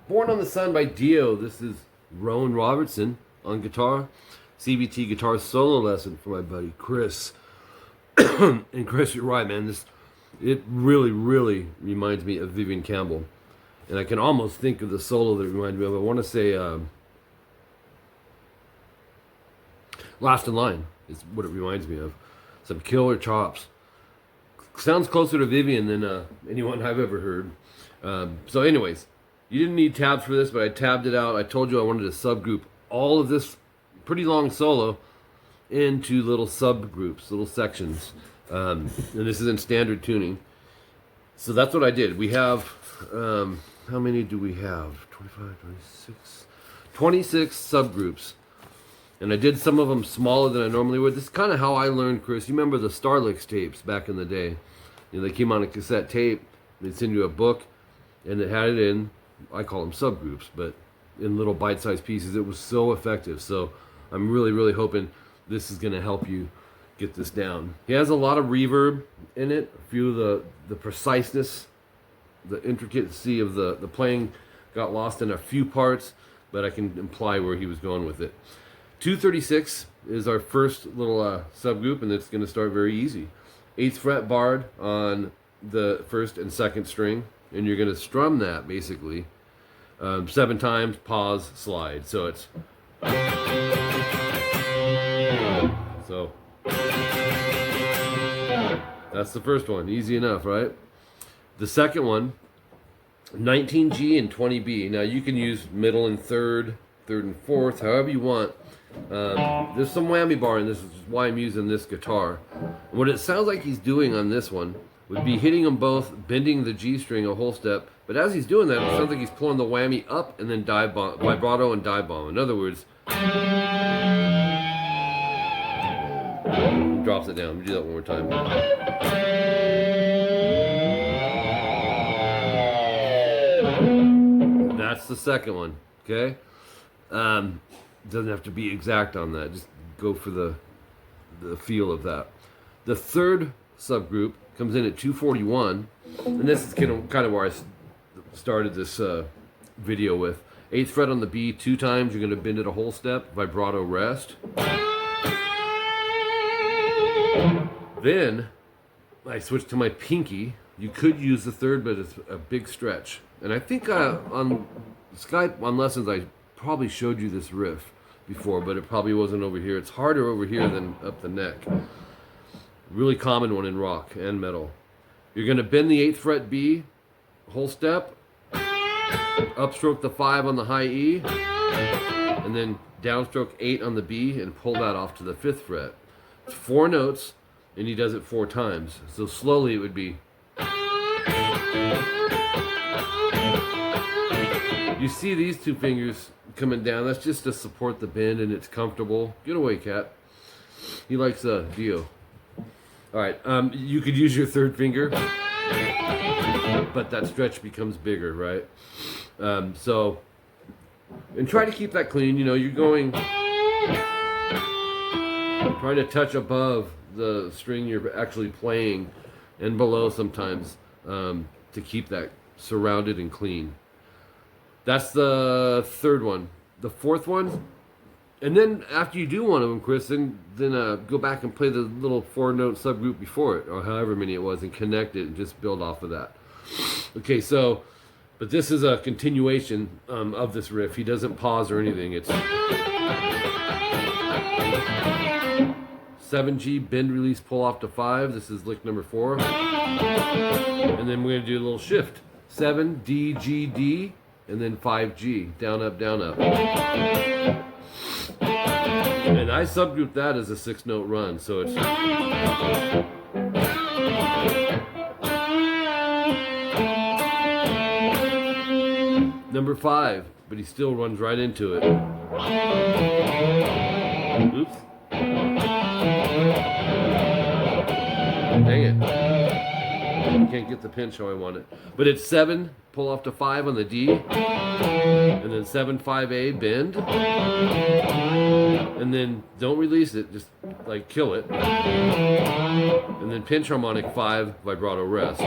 Born on the Sun by DIO. This is Rowan Robertson on guitar. CBT guitar solo lesson for my buddy Chris. And Chris, you're right, man. It really reminds me of Vivian Campbell. And I can almost think of the solo that it reminds me of. I want to say Last in Line is what it reminds me of. Some killer chops. Sounds closer to Vivian than anyone I've ever heard. So anyways, you didn't need tabs for this, but I tabbed it out. I told you I wanted to subgroup all of this pretty long solo into little subgroups, little sections. And this is in standard tuning. So that's what I did. We have, how many do we have? 25, 26, 26 subgroups. And I did some of them smaller than I normally would. This is kind of how I learned, Chris. You remember the Starlix tapes back in the day? You know, they came on a cassette tape. They'd send you a book, and it had it in, I call them subgroups, but in little bite-sized pieces. It was so effective. So I'm really hoping this is going to help you get this down. He has a lot of reverb in it. A few of the preciseness, the intricacy of the playing got lost in a few parts, but I can imply where he was going with it. 236 is our first little subgroup, and it's going to start very easy. 8th fret barred on the first and second string, and you're going to strum that basically 7 times, pause, slide. So it's that's the first one. Easy enough, right? The second one, 19G and 20B. Now you can use middle and third and fourth, however you want. There's some whammy bar in this, which is why I'm using this guitar. And what it sounds like he's doing on this one would be hitting them both, bending the G string a whole step. But as he's doing that, it sounds like he's pulling the whammy up and then dive bomb, vibrato and dive bomb. In other words, drops it down. Let me do that one more time. That's the second one, okay? Doesn't have to be exact on that. Just go for the feel of that. The third subgroup comes in at 241, and this is kind of where I started this video with. 8th fret on the B 2 times. You're going to bend it a whole step. Vibrato rest. Then I switched to my pinky. You could use the third, but it's a big stretch. And I think on Skype, on lessons, I probably showed you this riff before, but it probably wasn't over here. It's harder over here than up the neck. Really common one in rock and metal. You're going to bend the 8th fret B, whole step, upstroke the 5 on the high E, and then downstroke 8 on the B, and pull that off to the 5th fret. It's 4 notes, and he does it 4 times. So slowly it would be. You see these 2 fingers coming down. That's just to support the bend, and it's comfortable. Get away, cat. He likes DIO. All right, you could use your 3rd finger, but that stretch becomes bigger, right? And try to keep that clean. You know, you're going, trying to touch above the string you're actually playing, and below sometimes, to keep that surrounded and clean. That's the 3rd one. The 4th one, and then after you do one of them, Chris, then go back and play the little 4-note subgroup before it, or however many it was, and connect it and just build off of that. Okay, so, but this is a continuation of this riff. He doesn't pause or anything. It's 7G, bend, release, pull off to 5. This is lick number 4. And then we're going to do a little shift. 7, D, G, D. And then 5G, down, up, down, up. And I subgroup that as a 6-note run, so it's... Number 5, but he still runs right into it. Oops. Dang it. Can't get the pinch how I want it. But it's 7, pull off to 5 on the D, and then 7, 5A, bend, and then don't release it, just like kill it, and then pinch harmonic 5, vibrato rest.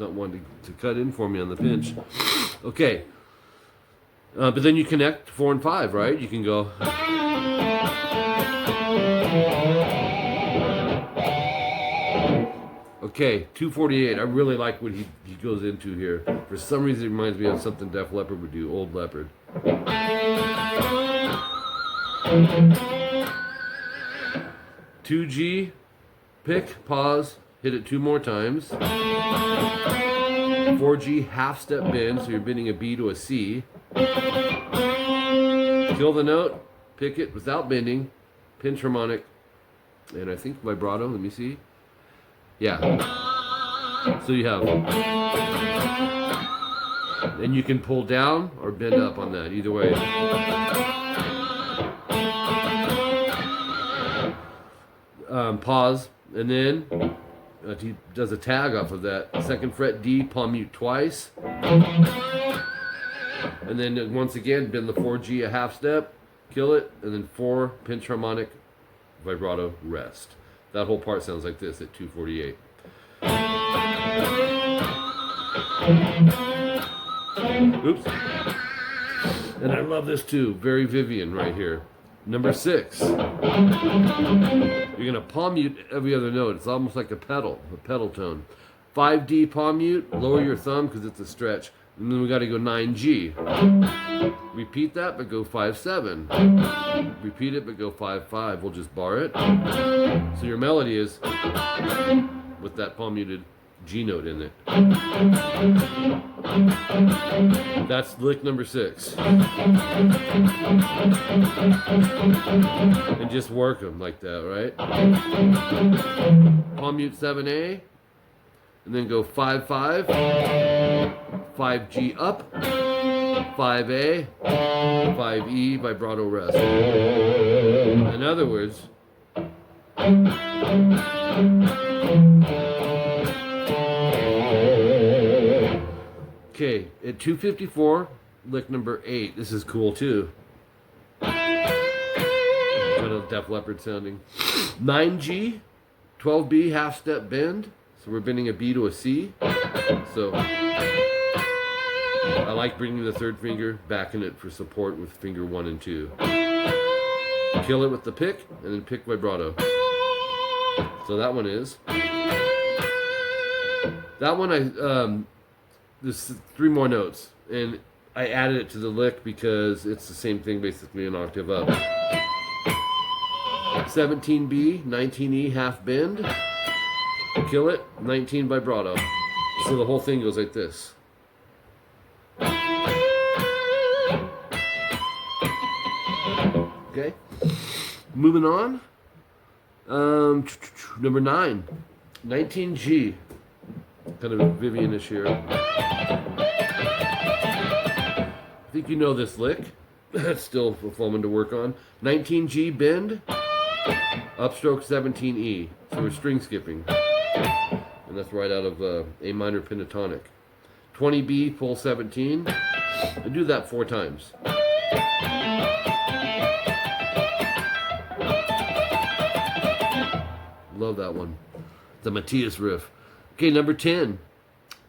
not wanting to cut in for me on the pinch. Okay. But then you connect 4 and 5, right? You can go. Okay, 248. I really like what he goes into here. For some reason, it reminds me of something Def Leppard would do, Old Leopard. 2G, pick, pause, hit it 2 more times. 4G, half step bend, so you're bending a B to a C. Kill the note, pick it without bending, pinch harmonic, and I think vibrato, let me see. Yeah. So you have. And you can pull down or bend up on that, either way. Pause, and then he does a tag off of that. 2nd fret D, palm mute twice. And then once again, bend the 4G a half step, kill it, and then 4, pinch harmonic, vibrato, rest. That whole part sounds like this at 248. Oops. And I love this too. Very Vivian right here. Number 6. You're going to palm mute every other note. It's almost like a pedal tone. 5D palm mute, lower your thumb because it's a stretch. And then we got to go 9G. Repeat that, but go 5-7. Repeat it, but go 5-5. We'll just bar it. So your melody is with that palm muted G note in it. That's lick number 6. And just work them like that, right? Palm mute 7A. And then go 5-5. 5G up, 5A, 5E, vibrato rest. In other words, okay, at 254, lick number 8. This is cool too. Kind of Def Leppard sounding. 9G, 12B, half step bend. So we're bending a B to a C. So I like bringing the 3rd finger back in it for support with finger 1 and 2. Kill it with the pick, and then pick vibrato. So that one is. That one there's 3 more notes, and I added it to the lick because it's the same thing, basically an octave up. 17B, 19E, half bend. Kill it, 19 vibrato. So the whole thing goes like this. Okay, moving on. Number 9, 19G. Kind of Vivian-ish here. I think you know this lick. It's still a fun one to work on. 19G bend, upstroke 17E. So we're string skipping. And that's right out of A minor pentatonic. 20B, pull 17. And do that 4 times. Love that one. The Matthias riff. Okay, number 10.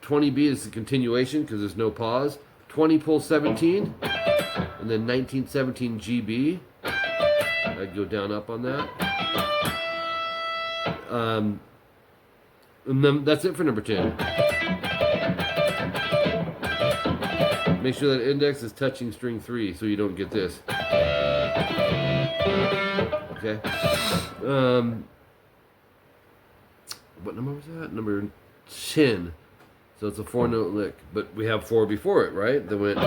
20B is the continuation because there's no pause. 20 pull 17. And then 1917 GB. I'd go down up on that. And then that's it for number 10. Make sure that index is touching string 3 so you don't get this. Okay. What number was that? Number 10. So it's a 4-note lick. But we have 4 before it, right? That went.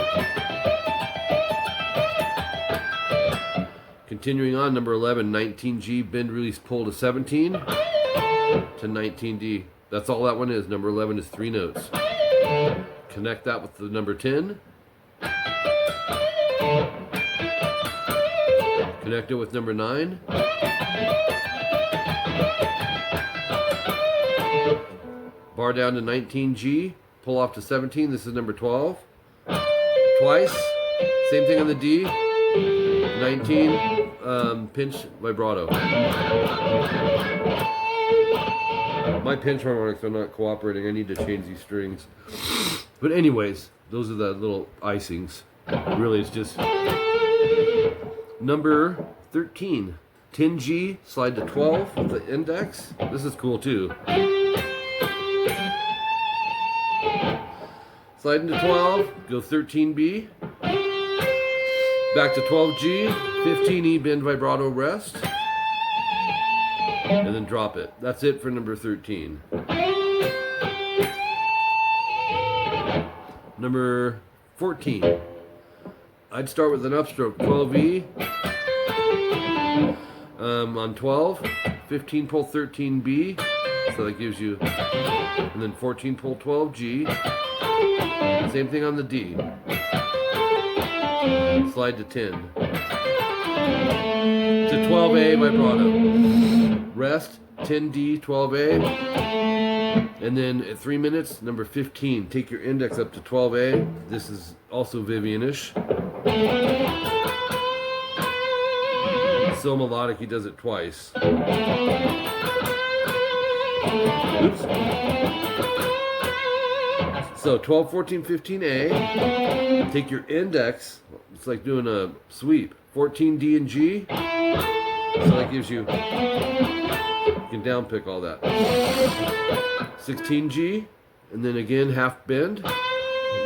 Continuing on, number 11, 19G, bend, release, pull to 17 to 19D. That's all that one is. Number 11 is 3 notes. Connect that with the number 10. Connect it with number 9. Bar down to 19G, pull off to 17. This is number 12. Twice. Same thing on the D. 19, pinch vibrato. My pinch harmonics are not cooperating. I need to change these strings. But anyways, those are the little icings. Really, it's just number 13. 10G, slide to 12 with the index. This is cool too. Slide into 12, go 13B. Back to 12G, 15E, bend vibrato, rest. And then drop it. That's it for number 13. Number 14. I'd start with an upstroke, 12E. On 12, 15 pull 13B, so that gives you, and then 14 pull 12G, same thing on the D, slide to 10, to 12A vibrato, rest, 10D, 12A, and then at 3 minutes, number 15, take your index up to 12A, this is also Vivian-ish. So melodic, he does it twice. Oops. So 12, 14, 15A. Take your index. It's like doing a sweep. 14 D and G. So that gives you. You can down pick all that. 16 G, and then again half bend.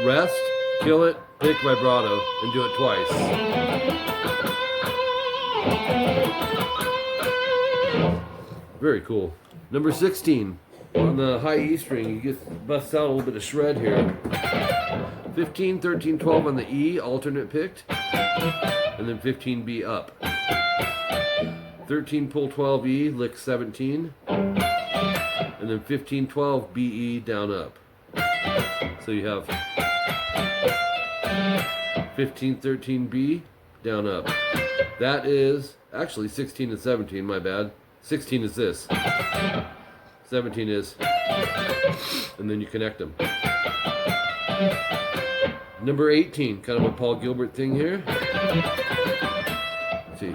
Rest. Kill it. Pick vibrato, and do it twice. Very cool. Number 16 on the high E string, you get busts out a little bit of shred here. 15, 13, 12 on the E, alternate picked, and then 15B up. 13 pull 12E, lick 17, and then 15, 12 BE down up. So you have 15, 13B down up. That is actually 16 and 17, my bad. 16 is this. 17 is, and then you connect them. Number 18, kind of a Paul Gilbert thing here. Let's see.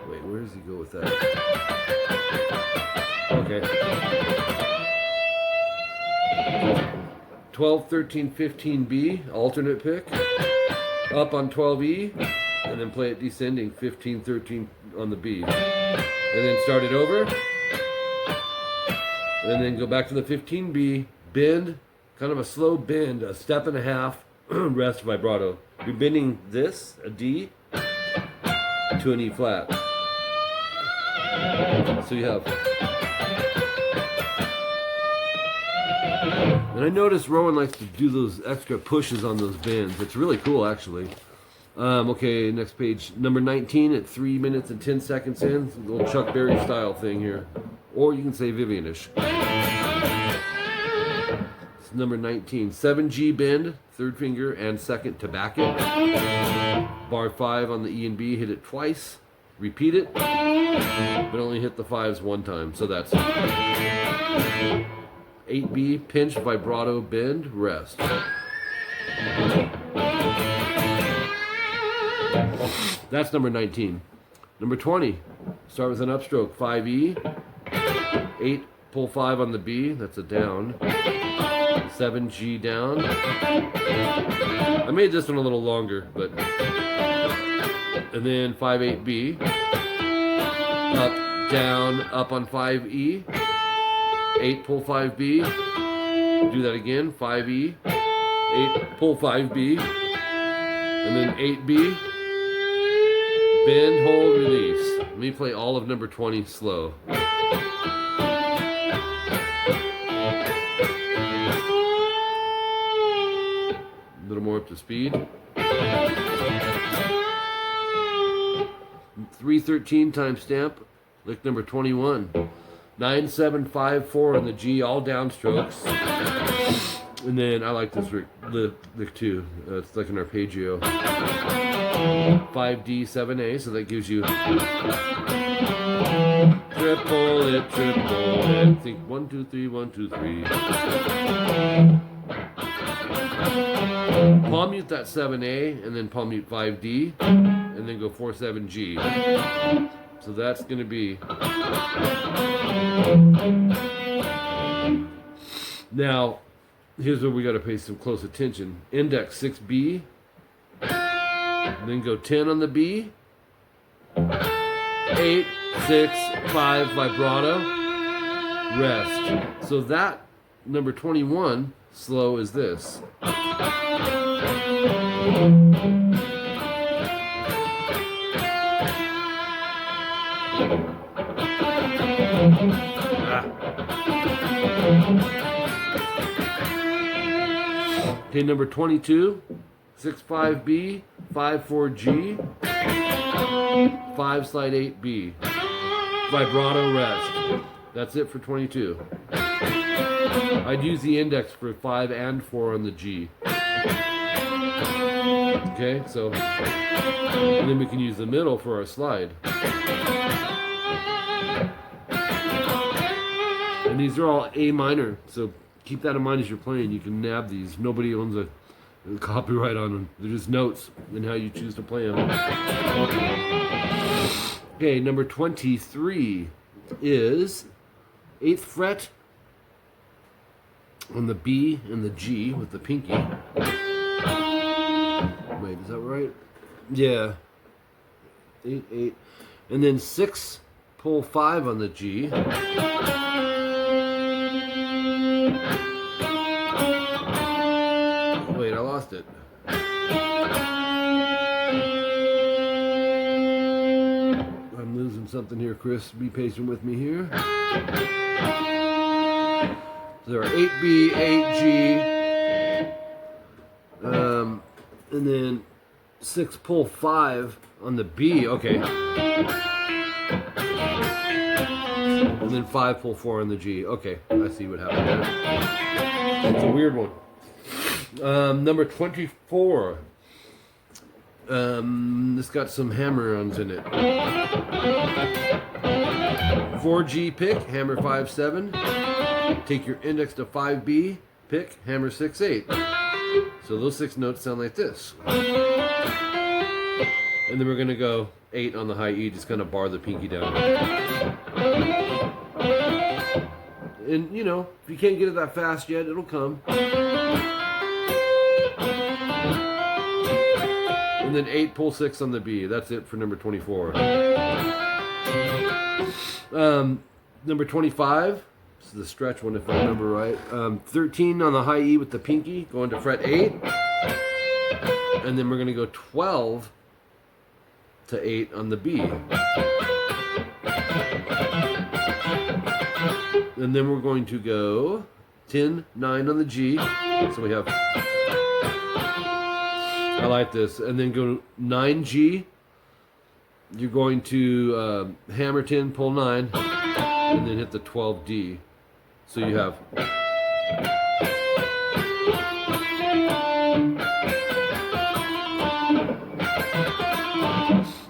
Wait, where does he go with that? Okay. 12, 13, 15B, alternate pick. Up on 12E, and then play it descending, 15, 13 on the B. And then start it over. And then go back to the 15B, bend, kind of a slow bend, a step and a half, rest vibrato. You're bending this, a D, to an E flat. So you have. And I noticed Rowan likes to do those extra pushes on those bends. It's really cool, actually. Okay, next page. Number 19 at 3 minutes and 10 seconds in. A little Chuck Berry style thing here. Or you can say Vivian-ish. It's number 19. 7G bend, third finger and second to back it. Bar 5 on the E and B, hit it twice. Repeat it, but only hit the 5s one time. So that's 8B, pinch, vibrato, bend, rest. That's number 19. Number 20, start with an upstroke, 5E, 8, pull 5 on the B, that's a down, 7G down. I made this one a little longer, but, and then 5, 8B, up, down, up on 5E, 8, pull 5B, do that again, 5E, 8, pull 5B, and then 8B, bend, hold, release. Let me play all of number 20 slow. A little more up to speed. 313 timestamp, lick number 21. 9, 7, 5, 4 on the G, all downstrokes. And then I like this lick too. It's like an arpeggio. 5D, 7A, so that gives you triple it, triple it. Think 1, 2, 3, 1, 2, 3. Palm mute that 7A, and then palm mute 5D, and then go 4, 7G. So that's going to be... Now, here's where we got to pay some close attention. Index 6B, then go 10 on the B, 8, 6, 5 vibrato, rest. So that number 21 slow is this. Okay, number 22, 6-5B, 5-4G, 5-8B, vibrato rest. That's it for 22. I'd use the index for 5 and 4 on the G. Okay, so, and then we can use the middle for our slide. And these are all A minor, so keep that in mind as you're playing. You can nab these. Nobody owns a copyright on them. They're just notes in how you choose to play them. Okay, number 23 is 8th fret on the B and the G with the pinky. Wait, is that right? Yeah. 8, 8. And then 6, pull 5 on the G. Wait, I lost it. I'm losing something here, Chris. Be patient with me here. So there are 8B, 8G, and then 6 pull 5 on the B. Okay. And then 5 pull 4 on the G. Okay, I see what happened there. It's a weird one. Number 24. This got some hammer-ons in it. 4G pick, hammer 5-7. Take your index to 5B, pick, hammer 6-8. So those 6 notes sound like this. And then we're going to go 8 on the high E, just kind of bar the pinky down. And, you know, if you can't get it that fast yet, it'll come. And then 8, pull 6 on the B. That's it for number 24. Number 25. This is the stretch one if I remember right. 13 on the high E with the pinky, going to fret 8. And then we're going to go 12 to 8 on the B. And then we're going to go 10, 9 on the G. So we have... I like this. And then go 9G. You're going to hammer 10, pull 9, and then hit the 12D. So you have... I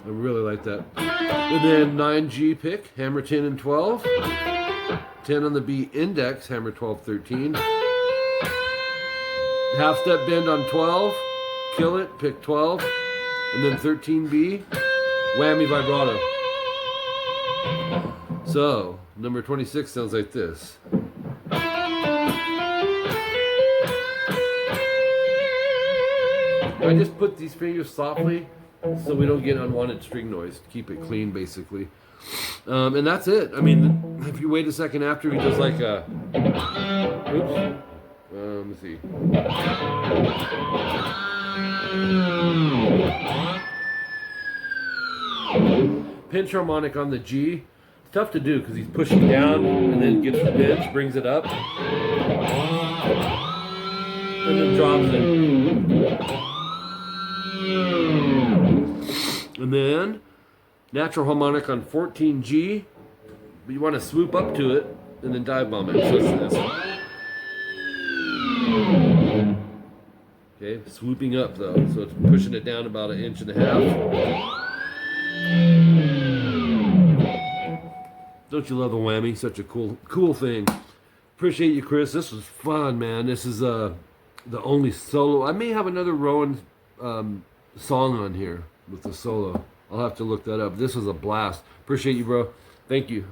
really like that. And then 9G pick, hammer 10 and 12. 10 on the B index, hammer 12, 13. Half step bend on 12. Kill it, pick 12, and then 13B, whammy vibrato. So, number 26 sounds like this. I just put these fingers softly so we don't get unwanted string noise. Keep it clean, basically. And that's it. I mean, if you wait a second after, he does like a... Oops. Let me see. Pinch harmonic on the G. It's tough to do because he's pushing down and then gets the pinch, brings it up, and then drops it. And then natural harmonic on 14G, but you want to swoop up to it and then dive bomb it. So it's this. Okay, swooping up though, so it's pushing it down about 1.5 inches. Don't you love a whammy? Such a cool thing. Appreciate you, Chris. This was fun, man. This is the only solo. I may have another Rowan song on here with the solo. I'll have to look that up. This was a blast. Appreciate you, bro. Thank you.